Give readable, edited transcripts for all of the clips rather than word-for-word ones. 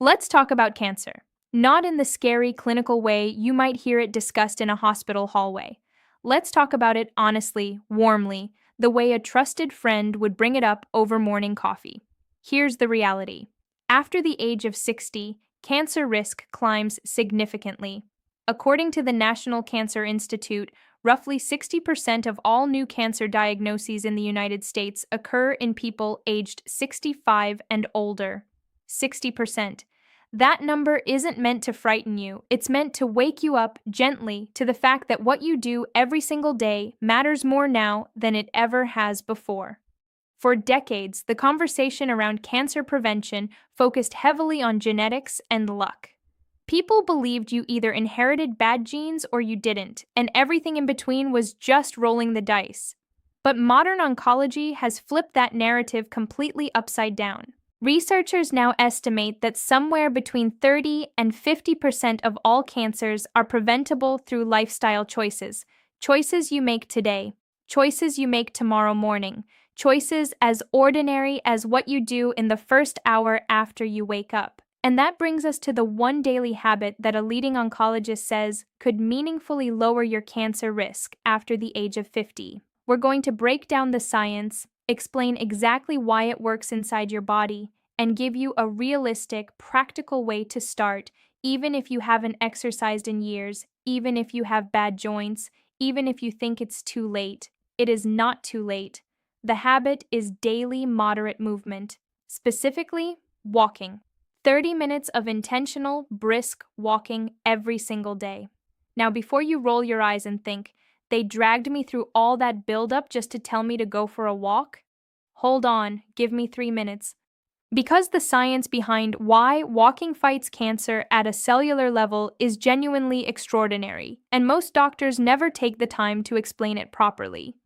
Let's talk about cancer. Not in the scary clinical way you might hear it discussed in a hospital hallway. Let's talk about it honestly, warmly, the way a trusted friend would bring it up over morning coffee. Here's the reality. After the age of 60, cancer risk climbs significantly. According to the National Cancer Institute, roughly 60% of all new cancer diagnoses in the United States occur in people aged 65 and older. 60%. That number isn't meant to frighten you, it's meant to wake you up gently to the fact that what you do every single day matters more now than it ever has before. For decades, the conversation around cancer prevention focused heavily on genetics and luck. People believed you either inherited bad genes or you didn't, and everything in between was just rolling the dice. But modern oncology has flipped that narrative completely upside down. Researchers now estimate that somewhere between 30 and 50% of all cancers are preventable through lifestyle choices. Choices you make today, choices you make tomorrow morning, choices as ordinary as what you do in the first hour after you wake up. And that brings us to the one daily habit that a leading oncologist says could meaningfully lower your cancer risk after the age of 50. We're going to break down the science, explain exactly why it works inside your body, and give you a realistic, practical way to start, even if you haven't exercised in years, even if you have bad joints, even if you think it's too late. It is not too late. The habit is daily moderate movement, specifically walking. 30 minutes of intentional, brisk walking every single day. Now, before you roll your eyes and think, they dragged me through all that buildup just to tell me to go for a walk? Hold on, give me 3 minutes. Because the science behind why walking fights cancer at a cellular level is genuinely extraordinary, and most doctors never take the time to explain it properly.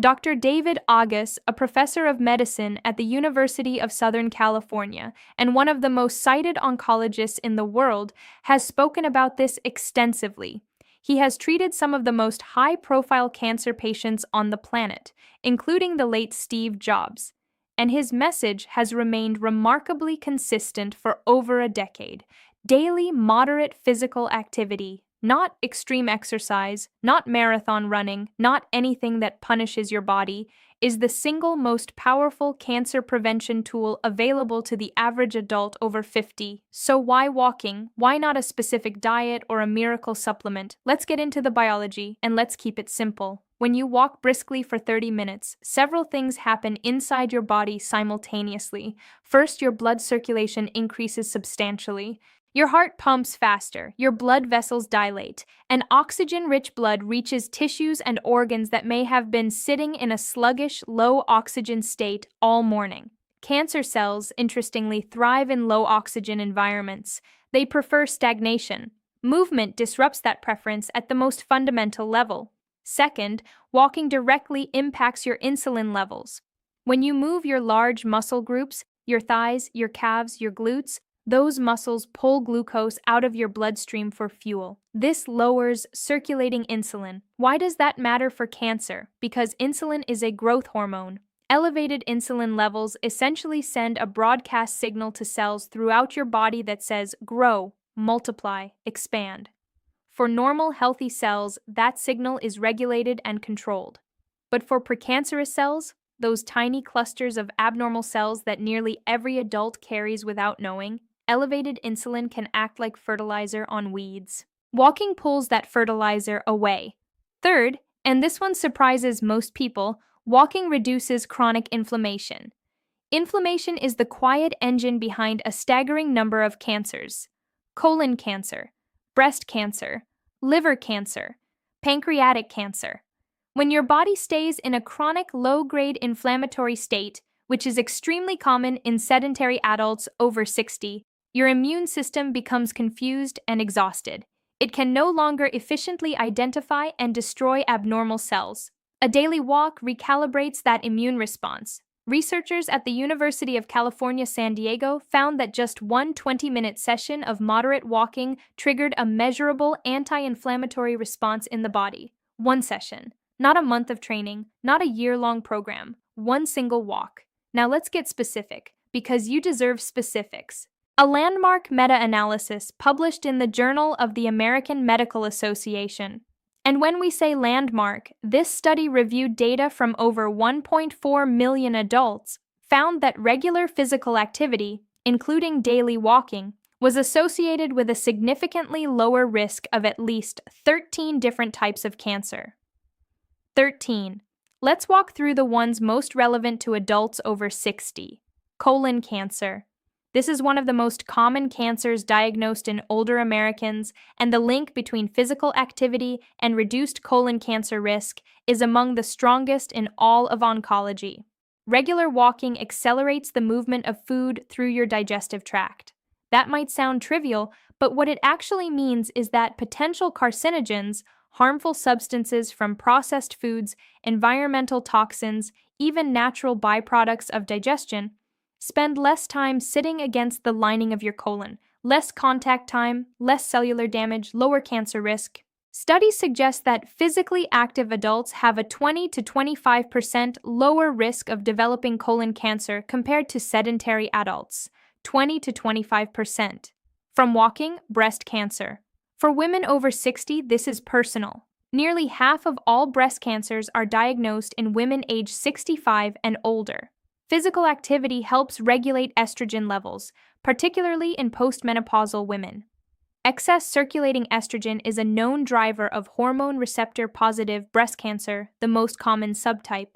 Dr. David Agus, a professor of medicine at the University of Southern California and one of the most cited oncologists in the world, has spoken about this extensively. He has treated some of the most high-profile cancer patients on the planet, including the late Steve Jobs. And his message has remained remarkably consistent for over a decade. Daily, moderate physical activity, not extreme exercise, not marathon running, not anything that punishes your body, is the single most powerful cancer prevention tool available to the average adult over 50. So why walking? Why not a specific diet or a miracle supplement? Let's get into the biology, and let's keep it simple. When you walk briskly for 30 minutes, several things happen inside your body simultaneously. First, your blood circulation increases substantially. Your heart pumps faster, your blood vessels dilate, and oxygen-rich blood reaches tissues and organs that may have been sitting in a sluggish, low-oxygen state all morning. Cancer cells, interestingly, thrive in low-oxygen environments. They prefer stagnation. Movement disrupts that preference at the most fundamental level. Second, walking directly impacts your insulin levels. When you move your large muscle groups, your thighs, your calves, your glutes, those muscles pull glucose out of your bloodstream for fuel. This lowers circulating insulin. Why does that matter for cancer? Because insulin is a growth hormone. Elevated insulin levels essentially send a broadcast signal to cells throughout your body that says, grow, multiply, expand. For normal, healthy cells, that signal is regulated and controlled. But for precancerous cells, those tiny clusters of abnormal cells that nearly every adult carries without knowing, elevated insulin can act like fertilizer on weeds. Walking pulls that fertilizer away. Third, and this one surprises most people, walking reduces chronic inflammation. Inflammation is the quiet engine behind a staggering number of cancers: colon cancer, breast cancer, liver cancer, pancreatic cancer. When your body stays in a chronic low-grade inflammatory state, which is extremely common in sedentary adults over 60, your immune system becomes confused and exhausted. It can no longer efficiently identify and destroy abnormal cells. A daily walk recalibrates that immune response. Researchers at the University of California, San Diego found that just one 20-minute session of moderate walking triggered a measurable anti-inflammatory response in the body. One session. Not a month of training, not a year-long program. One single walk. Now let's get specific, because you deserve specifics. A landmark meta-analysis published in the Journal of the American Medical Association. And when we say landmark, this study reviewed data from over 1.4 million adults, found that regular physical activity, including daily walking, was associated with a significantly lower risk of at least 13 different types of cancer. 13. Let's walk through the ones most relevant to adults over 60. Colon cancer. This is one of the most common cancers diagnosed in older Americans, and the link between physical activity and reduced colon cancer risk is among the strongest in all of oncology. Regular walking accelerates the movement of food through your digestive tract. That might sound trivial, but what it actually means is that potential carcinogens, harmful substances from processed foods, environmental toxins, even natural byproducts of digestion, spend less time sitting against the lining of your colon, less contact time, less cellular damage, lower cancer risk. Studies suggest that physically active adults have a 20 to 25% lower risk of developing colon cancer compared to sedentary adults, 20 to 25%. From walking, breast cancer. For women over 60, this is personal. Nearly half of all breast cancers are diagnosed in women aged 65 and older. Physical activity helps regulate estrogen levels, particularly in postmenopausal women. Excess circulating estrogen is a known driver of hormone receptor-positive breast cancer, the most common subtype.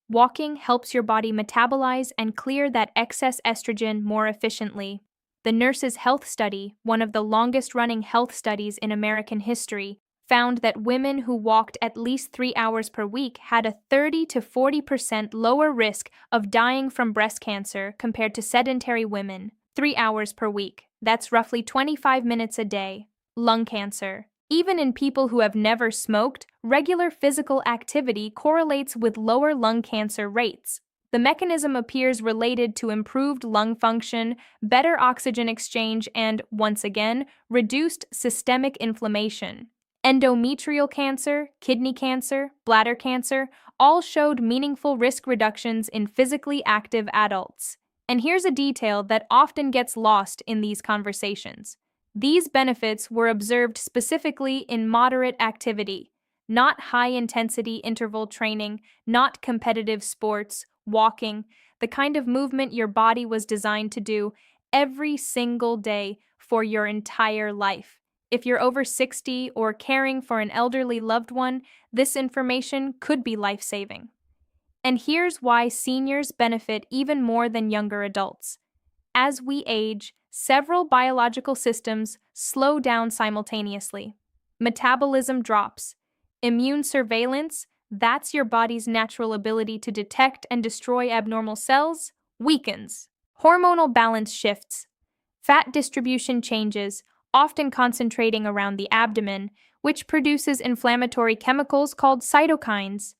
Walking helps your body metabolize and clear that excess estrogen more efficiently. The Nurses' Health Study, one of the longest-running health studies in American history, found that women who walked at least 3 hours per week had a 30 to 40% lower risk of dying from breast cancer compared to sedentary women. 3 hours per week. That's roughly 25 minutes a day. Lung cancer. Even in people who have never smoked, regular physical activity correlates with lower lung cancer rates. The mechanism appears related to improved lung function, better oxygen exchange, and, once again, reduced systemic inflammation. Endometrial cancer, kidney cancer, bladder cancer all showed meaningful risk reductions in physically active adults. And here's a detail that often gets lost in these conversations. These benefits were observed specifically in moderate activity, not high-intensity interval training, not competitive sports, walking, the kind of movement your body was designed to do every single day for your entire life. If you're over 60 or caring for an elderly loved one, this information could be life-saving. And here's why seniors benefit even more than younger adults. As we age, several biological systems slow down simultaneously. Metabolism drops. Immune surveillance, that's your body's natural ability to detect and destroy abnormal cells, weakens. Hormonal balance shifts. Fat distribution changes, often concentrating around the abdomen, which produces inflammatory chemicals called cytokines.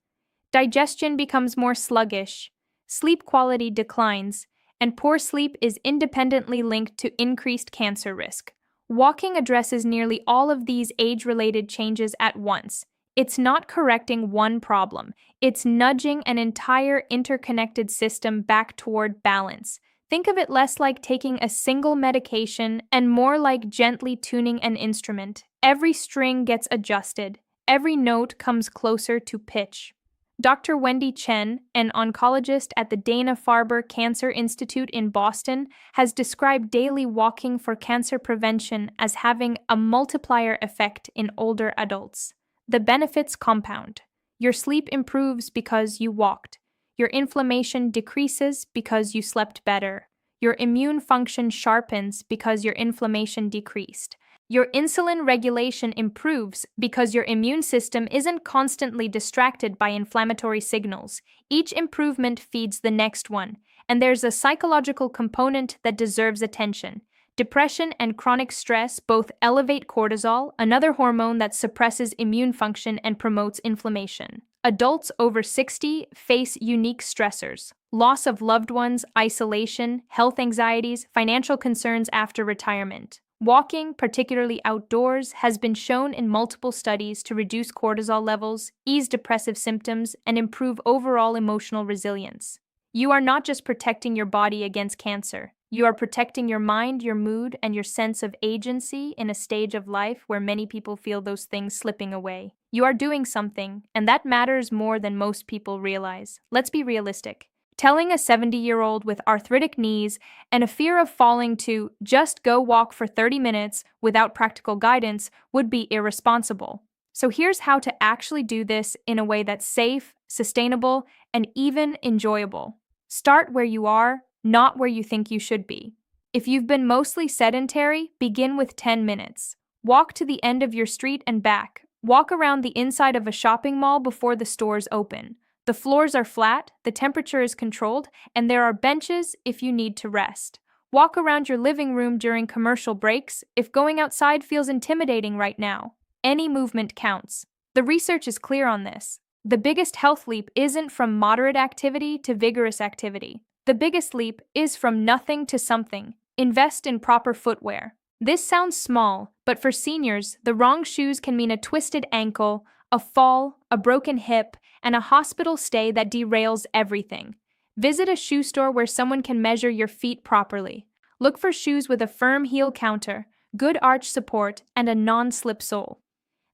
Digestion becomes more sluggish, sleep quality declines, and poor sleep is independently linked to increased cancer risk. Walking addresses nearly all of these age-related changes at once. It's not correcting one problem, it's nudging an entire interconnected system back toward balance. Think of it less like taking a single medication and more like gently tuning an instrument. Every string gets adjusted, every note comes closer to pitch. Dr. Wendy Chen, an oncologist at the Dana-Farber Cancer Institute in Boston, has described daily walking for cancer prevention as having a multiplier effect in older adults. The benefits compound. Your sleep improves because you walked. Your inflammation decreases because you slept better. Your immune function sharpens because your inflammation decreased. Your insulin regulation improves because your immune system isn't constantly distracted by inflammatory signals. Each improvement feeds the next one, and there's a psychological component that deserves attention. Depression and chronic stress both elevate cortisol, another hormone that suppresses immune function and promotes inflammation. Adults over 60 face unique stressors: loss of loved ones, isolation, health anxieties, financial concerns after retirement. Walking, particularly outdoors, has been shown in multiple studies to reduce cortisol levels, ease depressive symptoms, and improve overall emotional resilience. You are not just protecting your body against cancer, You are protecting your mind, your mood, and your sense of agency in a stage of life where many people feel those things slipping away. You are doing something, and that matters more than most people realize. Let's be realistic. Telling a 70-year-old with arthritic knees and a fear of falling to just go walk for 30 minutes without practical guidance would be irresponsible. So here's how to actually do this in a way that's safe, sustainable, and even enjoyable. Start where you are, not where you think you should be. If you've been mostly sedentary, begin with 10 minutes. Walk to the end of your street and back. Walk around the inside of a shopping mall before the stores open. The floors are flat, the temperature is controlled, and there are benches if you need to rest. Walk around your living room during commercial breaks if going outside feels intimidating right now. Any movement counts. The research is clear on this. The biggest health leap isn't from moderate activity to vigorous activity. The biggest leap is from nothing to something. Invest in proper footwear. This sounds small, but for seniors, the wrong shoes can mean a twisted ankle, a fall, a broken hip, and a hospital stay that derails everything. Visit a shoe store where someone can measure your feet properly. Look for shoes with a firm heel counter, good arch support, and a non-slip sole.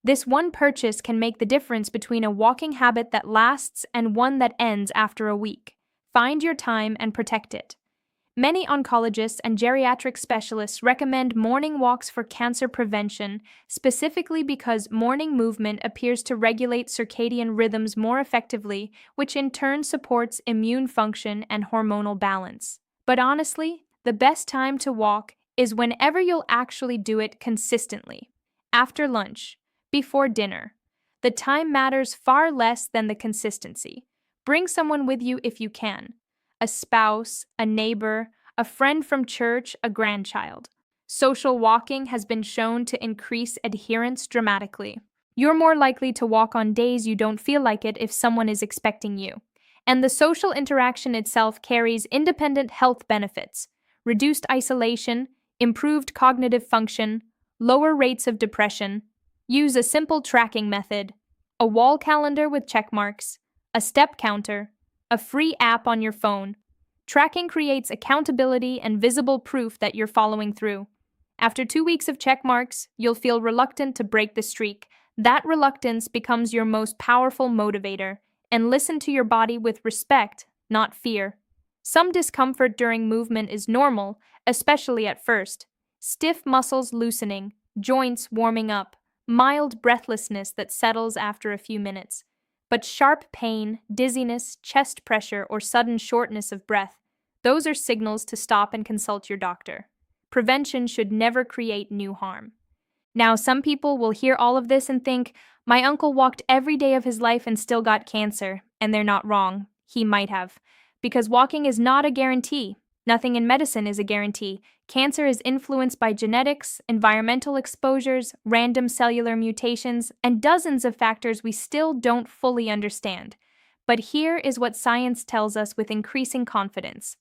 This one purchase can make the difference between a walking habit that lasts and one that ends after a week. Find your time and protect it. Many oncologists and geriatric specialists recommend morning walks for cancer prevention, specifically because morning movement appears to regulate circadian rhythms more effectively, which in turn supports immune function and hormonal balance. But honestly, the best time to walk is whenever you'll actually do it consistently. After lunch, before dinner. The time matters far less than the consistency. Bring someone with you if you can. A spouse, a neighbor, a friend from church, a grandchild. Social walking has been shown to increase adherence dramatically. You're more likely to walk on days you don't feel like it if someone is expecting you. And the social interaction itself carries independent health benefits: reduced isolation, improved cognitive function, lower rates of depression. Use a simple tracking method: a wall calendar with check marks, a step counter, a free app on your phone. Tracking creates accountability and visible proof that you're following through. After 2 weeks of check marks, you'll feel reluctant to break the streak. That reluctance becomes your most powerful motivator, and listen to your body with respect, not fear. Some discomfort during movement is normal, especially at first. Stiff muscles loosening, joints warming up, mild breathlessness that settles after a few minutes. But sharp pain, dizziness, chest pressure, or sudden shortness of breath, those are signals to stop and consult your doctor. Prevention should never create new harm. Now, some people will hear all of this and think, my uncle walked every day of his life and still got cancer, and they're not wrong. He might have. Because walking is not a guarantee. Nothing in medicine is a guarantee. Cancer is influenced by genetics, environmental exposures, random cellular mutations, and dozens of factors we still don't fully understand. But here is what science tells us with increasing confidence.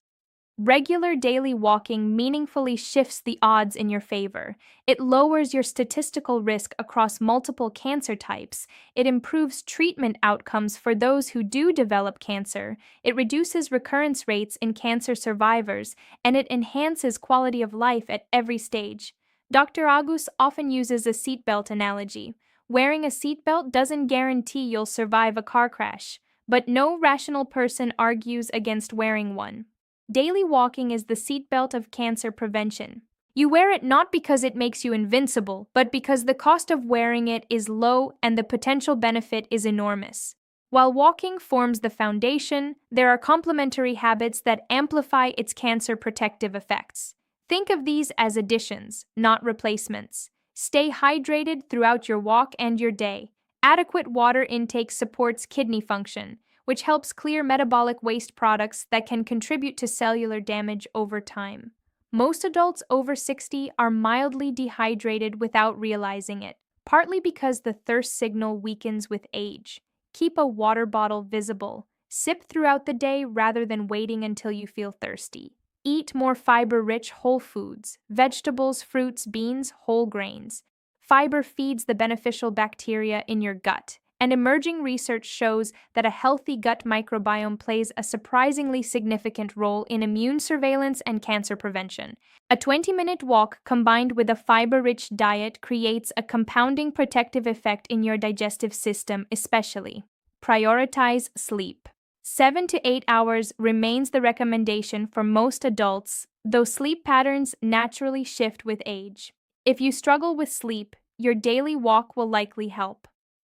Regular daily walking meaningfully shifts the odds in your favor. It lowers your statistical risk across multiple cancer types. It improves treatment outcomes for those who do develop cancer. It reduces recurrence rates in cancer survivors, and it enhances quality of life at every stage. Dr. Agus often uses a seatbelt analogy. Wearing a seatbelt doesn't guarantee you'll survive a car crash, but no rational person argues against wearing one. Daily walking is the seatbelt of cancer prevention. You wear it not because it makes you invincible, but because the cost of wearing it is low and the potential benefit is enormous. While walking forms the foundation, there are complementary habits that amplify its cancer protective effects. Think of these as additions, not replacements. Stay hydrated throughout your walk and your day. Adequate water intake supports kidney function, which helps clear metabolic waste products that can contribute to cellular damage over time. Most adults over 60 are mildly dehydrated without realizing it, partly because the thirst signal weakens with age. Keep a water bottle visible. Sip throughout the day rather than waiting until you feel thirsty. Eat more fiber-rich whole foods, vegetables, fruits, beans, whole grains. Fiber feeds the beneficial bacteria in your gut, and emerging research shows that a healthy gut microbiome plays a surprisingly significant role in immune surveillance and cancer prevention. A 20-minute walk combined with a fiber-rich diet creates a compounding protective effect in your digestive system, especially. Prioritize sleep. 7 to 8 hours remains the recommendation for most adults, though sleep patterns naturally shift with age. If you struggle with sleep, your daily walk will likely help.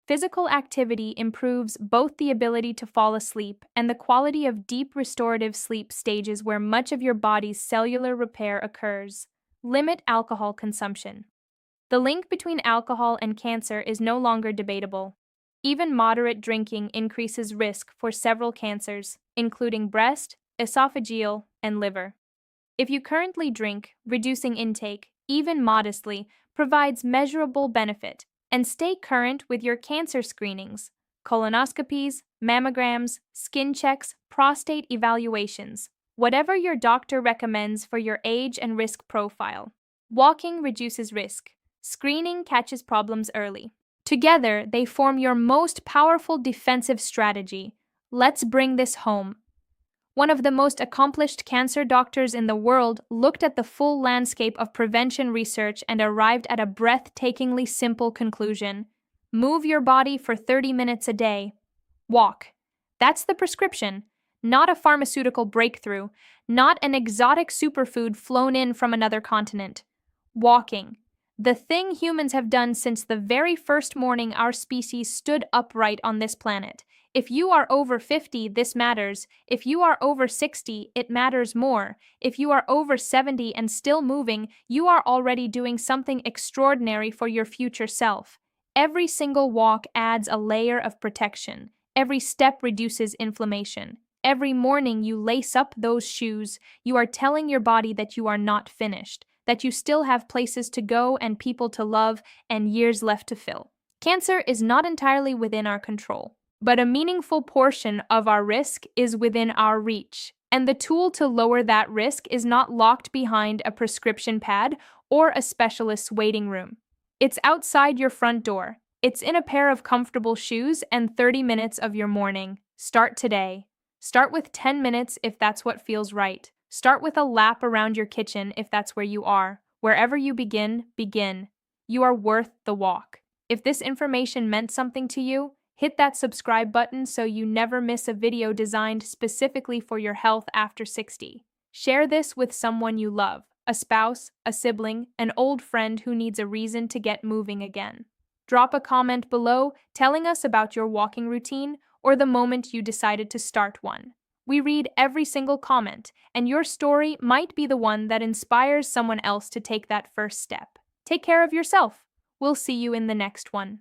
Physical activity improves both the ability to fall asleep and the quality of deep restorative sleep stages where much of your body's cellular repair occurs. Limit alcohol consumption. The link between alcohol and cancer is no longer debatable. Even moderate drinking increases risk for several cancers, including breast, esophageal, and liver. If you currently drink, reducing intake, even modestly, provides measurable benefit, and stay current with your cancer screenings, colonoscopies, mammograms, skin checks, prostate evaluations, whatever your doctor recommends for your age and risk profile. Walking reduces risk. Screening catches problems early. Together, they form your most powerful defensive strategy. Let's bring this home. One of the most accomplished cancer doctors in the world looked at the full landscape of prevention research and arrived at a breathtakingly simple conclusion. Move your body for 30 minutes a day. Walk. That's the prescription, not a pharmaceutical breakthrough, not an exotic superfood flown in from another continent. Walking. The thing humans have done since the very first morning our species stood upright on this planet. If you are over 50, this matters. If you are over 60, it matters more. If you are over 70 and still moving, you are already doing something extraordinary for your future self. Every single walk adds a layer of protection. Every step reduces inflammation. Every morning you lace up those shoes, you are telling your body that you are not finished, that you still have places to go and people to love and years left to fill. Cancer is not entirely within our control, but a meaningful portion of our risk is within our reach, and the tool to lower that risk is not locked behind a prescription pad or a specialist's waiting room. It's outside your front door. It's in a pair of comfortable shoes and 30 minutes of your morning. Start today. Start with 10 minutes if that's what feels right. Start with a lap around your kitchen if that's where you are. Wherever you begin, begin. You are worth the walk. If this information meant something to you, hit that subscribe button so you never miss a video designed specifically for your health after 60. Share this with someone you love, a spouse, a sibling, an old friend who needs a reason to get moving again. Drop a comment below telling us about your walking routine or the moment you decided to start one. We read every single comment, and your story might be the one that inspires someone else to take that first step. Take care of yourself. We'll see you in the next one.